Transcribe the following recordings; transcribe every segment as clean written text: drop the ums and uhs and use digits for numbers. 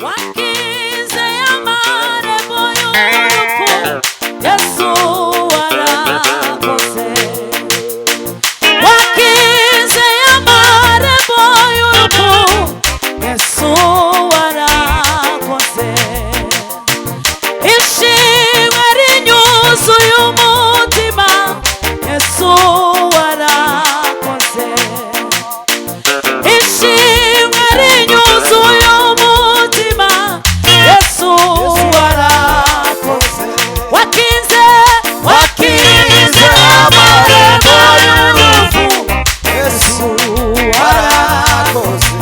wakize amarembo y'urupfu Yesu warakoze wakize amarembo y'urupfu Yesu warakoze ishimwe rinyuzuye umutima Yesu warakoze ishimwe rinyuzuye umutima Yesu warakoze wakize amarembo y'urupfu Yesu warakoze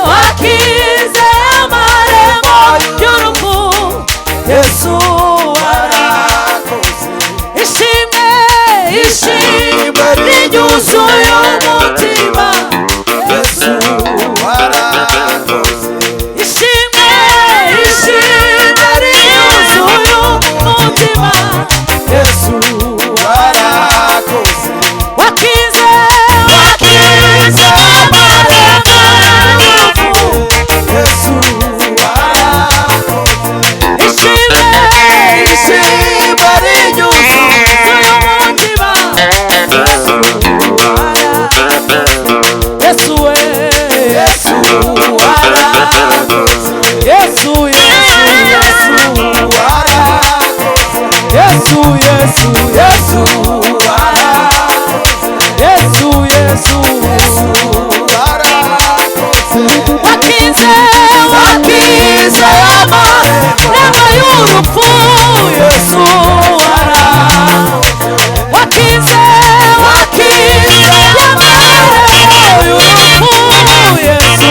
wakize amarembo y'urupfu Yesu warakoze ishimwe rinyuzuye umutima Yesu warakoze ishimwe rinyuzuye umutima Yesu warakoze wakize amarembo y'urupfu Yesu warakoze ishimwe rinyuzuye umutima Yesu warakoze Yesu we Yesu warakoze Yesu warakoze Yesu warakoze Yesu warakoze wakize amarembo y'urupfu Yesu warakoze wakize amarembo y'urupfu Yesu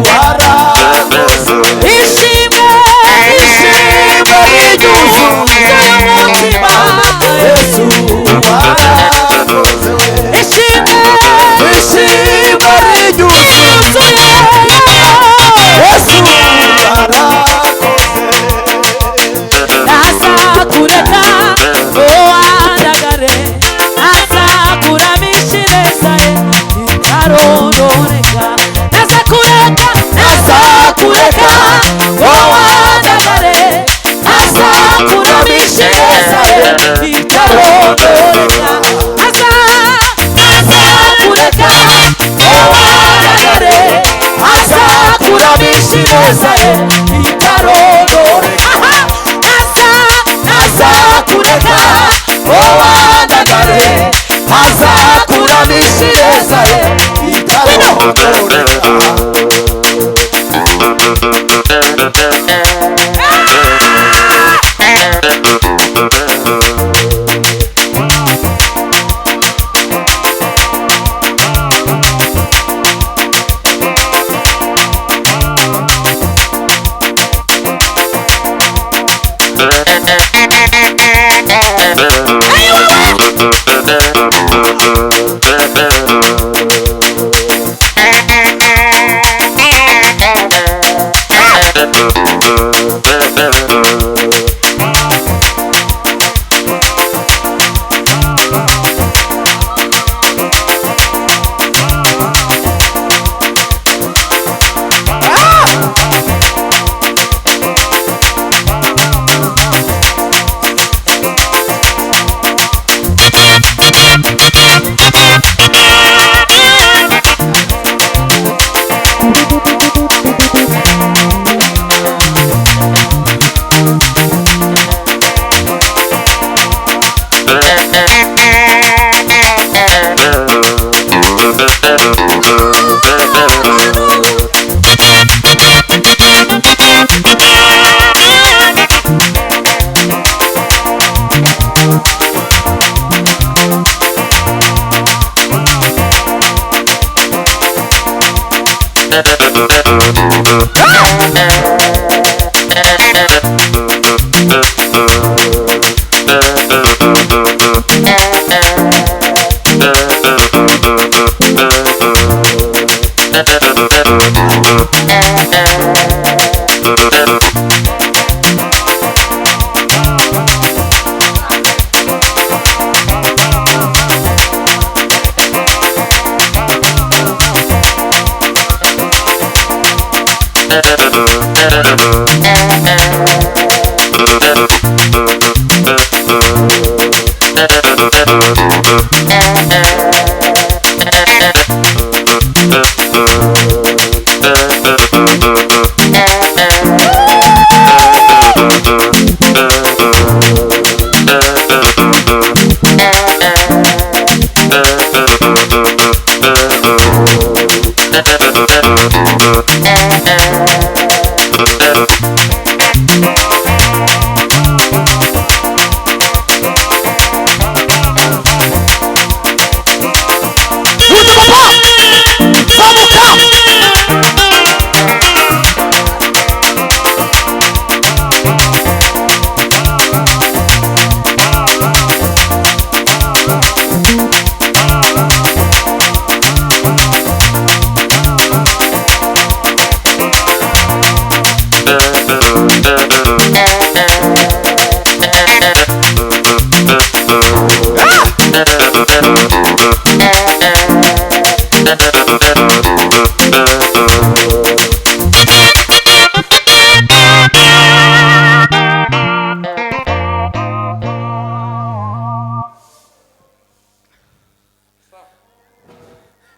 warakoze ishimwe rinyuzuye umutima Yesu warakoze ishimwe rinyuzuye Yesu warakoze nazakureka ngo wandagare nazakuramisha ye itarondoreka nazakureka ngo wandagare nazakuramisha ye itarondoreka nazakureka ngo wandagare nazakuramisha ye itarondoreka nazakureka ngo wandagare nazakuramisha ye itarondoreka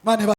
Mane